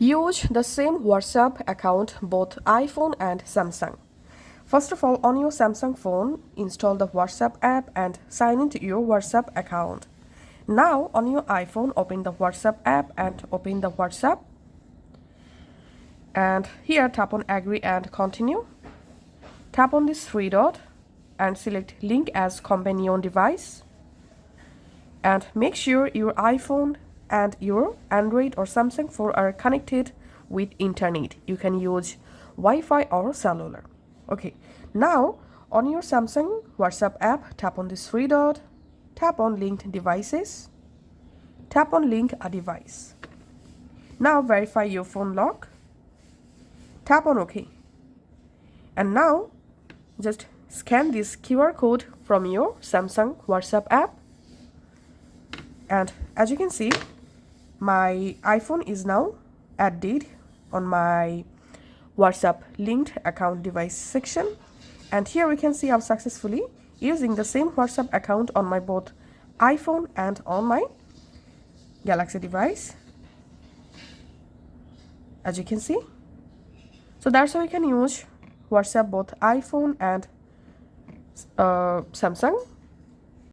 Use the same WhatsApp account both iPhone and Samsung. First of all, on your Samsung phone, install the WhatsApp app and sign into your WhatsApp account. Now, on your iPhone, open the WhatsApp app and open the WhatsApp. And here, tap on Agree and Continue. Tap on this three dot and select Link as Companion Device. And make sure your iPhone and your Android or Samsung phone are connected with internet. You can use Wi-Fi or cellular. Okay, now on your Samsung WhatsApp app, tap on this three dot, tap on Linked Devices, tap on Link a Device. Now verify your phone lock, tap on OK. And now just scan this QR code from your Samsung WhatsApp app. And as you can see, my iPhone is now added on my WhatsApp linked account device section. And here we can see I'm successfully using the same WhatsApp account on my both iPhone and on my Galaxy device, as you can see. So that's how you can use WhatsApp both iPhone and Samsung.